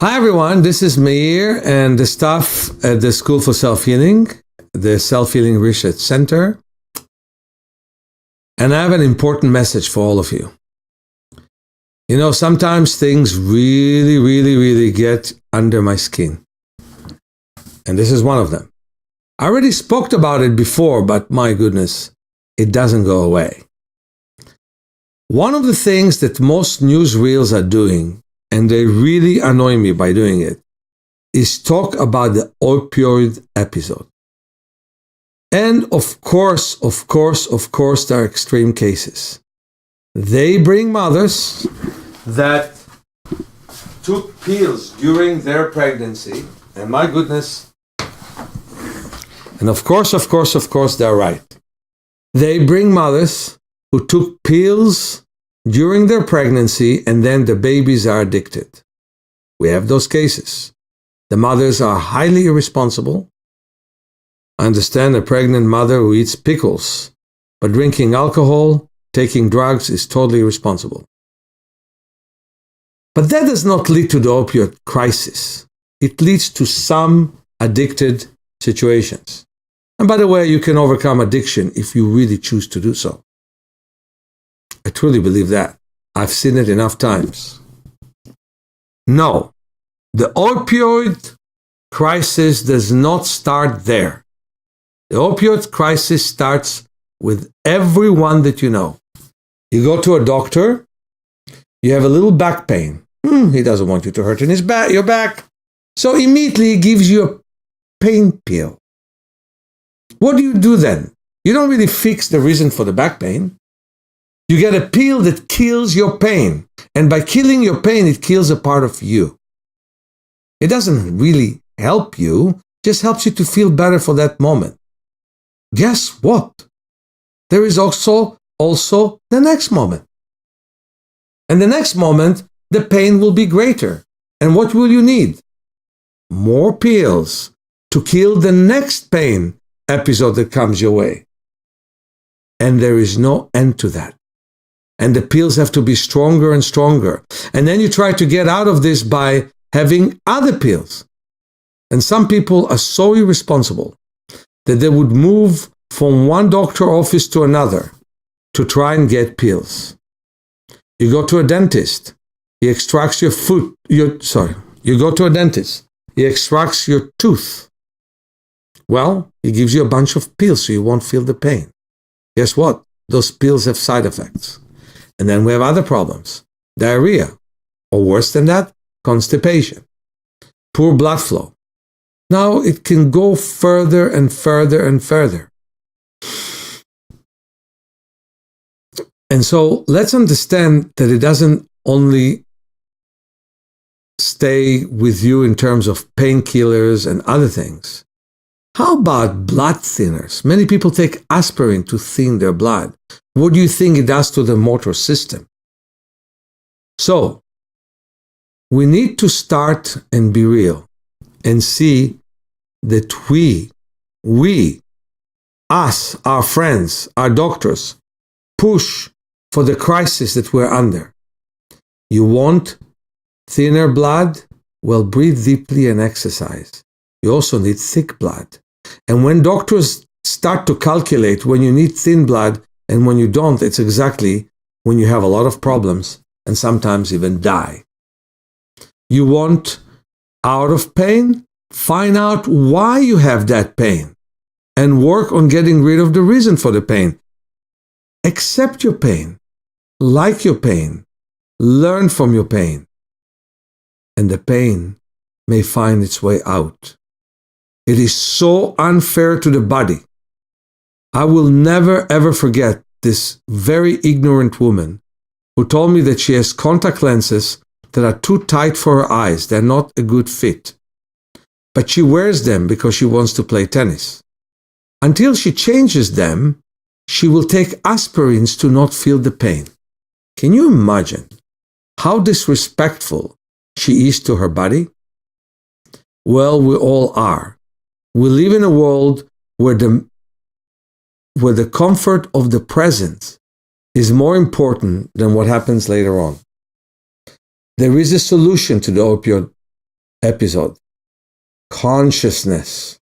Hi everyone, this is Meir and the staff at the School for Self-Healing, the Self-Healing Research Center. And I have an important message for all of you. You know, sometimes things really get under my skin. And this is one of them. I already spoke about it before, but my goodness, it doesn't go away. One of the things that most newsreels are doing, and they really annoy me by doing it, is talk about the opioid episode. And of course, there are extreme cases. They bring mothers that took pills during their pregnancy, and my goodness, and of course, they're right. They bring mothers who took pills during their pregnancy, and then the babies are addicted. We have those cases. The mothers are highly irresponsible. I understand a pregnant mother who eats pickles, but drinking alcohol, taking drugs is totally irresponsible. But that does not lead to the opioid crisis. It leads to some addicted situations. And by the way, you can overcome addiction if you really choose to do so. I truly believe that. I've seen it enough times. No, the opioid crisis does not start there. The opioid crisis starts with everyone that you know. You go to a doctor, you have a little back pain. He doesn't want you to hurt your back. So immediately he gives you a pain pill. What do you do then? You don't really fix the reason for the back pain. You get a pill that kills your pain. And by killing your pain, it kills a part of you. It doesn't really help you, just helps you to feel better for that moment. Guess what? There is also the next moment. And the next moment, the pain will be greater. And what will you need? More pills to kill the next pain episode that comes your way. And there is no end to that. And the pills have to be stronger and stronger. And then you try to get out of this by having other pills. And some people are so irresponsible that they would move from one doctor office to another to try and get pills. You go to a dentist. He extracts you go to a dentist. He extracts your tooth. Well, he gives you a bunch of pills so you won't feel the pain. Guess what? Those pills have side effects. And then we have other problems. Diarrhea. Or worse than that, constipation. Poor blood flow. Now it can go further and further and further. And so let's understand that it doesn't only stay with you in terms of painkillers and other things. How about blood thinners? Many people take aspirin to thin their blood. What do you think it does to the motor system? So, we need to start and be real and see that us, our friends, our doctors, push for the crisis that we're under. You want thinner blood? Well, breathe deeply and exercise. You also need thick blood. And when doctors start to calculate when you need thin blood and when you don't, it's exactly when you have a lot of problems and sometimes even die. You want out of pain? Find out why you have that pain and work on getting rid of the reason for the pain. Accept your pain, like your pain, learn from your pain, and the pain may find its way out. It is so unfair to the body. I will never ever forget this very ignorant woman who told me that she has contact lenses that are too tight for her eyes. They're not a good fit. But she wears them because she wants to play tennis. Until she changes them, she will take aspirins to not feel the pain. Can you imagine how disrespectful she is to her body? Well, we all are. We live in a world where the comfort of the present is more important than what happens later on. There is a solution to the opioid episode. Consciousness.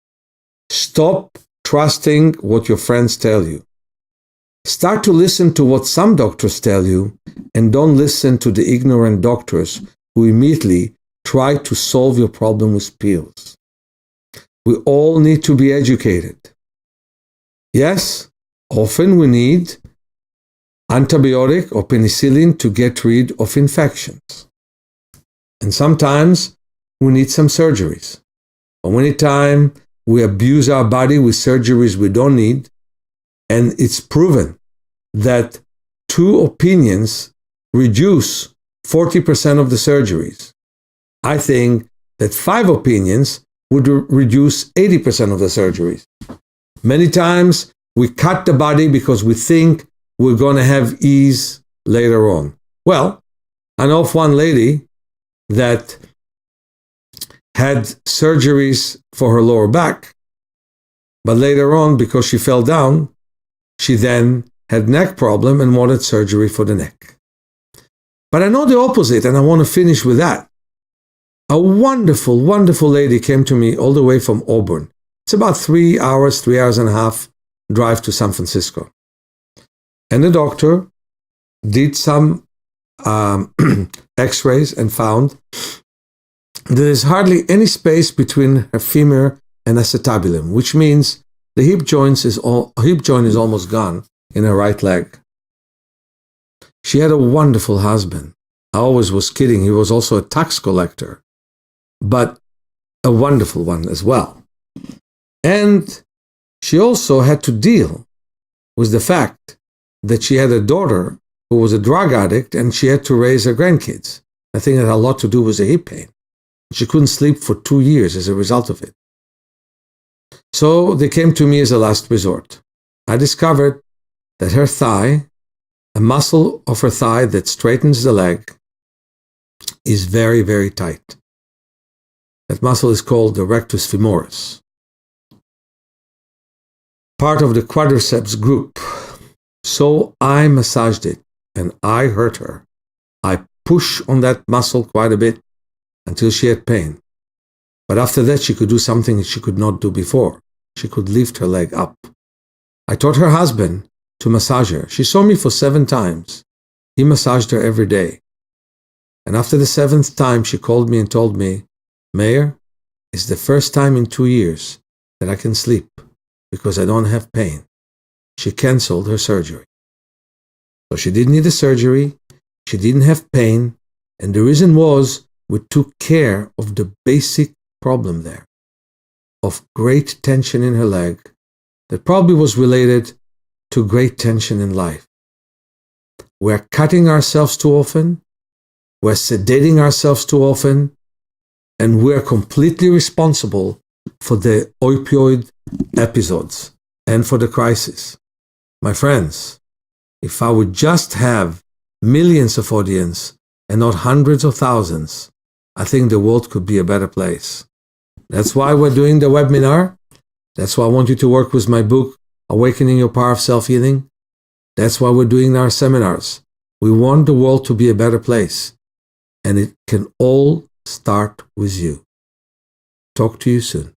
Stop trusting what your friends tell you. Start to listen to what some doctors tell you, and don't listen to the ignorant doctors who immediately try to solve your problem with pills. We all need to be educated. Yes, often we need antibiotic or penicillin to get rid of infections. And sometimes we need some surgeries. But many times we abuse our body with surgeries we don't need, and it's proven that 2 opinions reduce 40% of the surgeries. I think that 5 opinions would reduce 80% of the surgeries. Many times we cut the body because we think we're going to have ease later on. Well, I know of one lady that had surgeries for her lower back, but later on, because she fell down, she then had neck problem and wanted surgery for the neck. But I know the opposite, and I want to finish with that. A wonderful, wonderful lady came to me all the way from Auburn. It's about 3 hours and a half drive to San Francisco. And the doctor did some x-rays and found there is hardly any space between her femur and acetabulum, which means the hip joint is almost gone in her right leg. She had a wonderful husband. I always was kidding. He was also a tax collector, but a wonderful one as well. And she also had to deal with the fact that she had a daughter who was a drug addict, and she had to raise her grandkids. I think it had a lot to do with the hip pain. She couldn't sleep for 2 years as a result of it. So they came to me as a last resort. I discovered that her thigh, a muscle of her thigh that straightens the leg, is very, very tight. That muscle is called the rectus femoris, part of the quadriceps group. So I massaged it, and I hurt her. I pushed on that muscle quite a bit until she had pain. But after that, she could do something that she could not do before. She could lift her leg up. I taught her husband to massage her. She saw me for 7 times. He massaged her every day. And after the 7th time, she called me and told me, Meir, it's the first time in 2 years that I can sleep because I don't have pain. She canceled her surgery. So she didn't need a surgery. She didn't have pain. And the reason was we took care of the basic problem there of great tension in her leg that probably was related to great tension in life. We're cutting ourselves too often. We're sedating ourselves too often. And we're completely responsible for the opioid episodes and for the crisis. My friends, if I would just have millions of audience and not hundreds of thousands, I think the world could be a better place. That's why we're doing the webinar. That's why I want you to work with my book, Awakening Your Power of Self-Healing. That's why we're doing our seminars. We want the world to be a better place. And it can all start with you. Talk to you soon.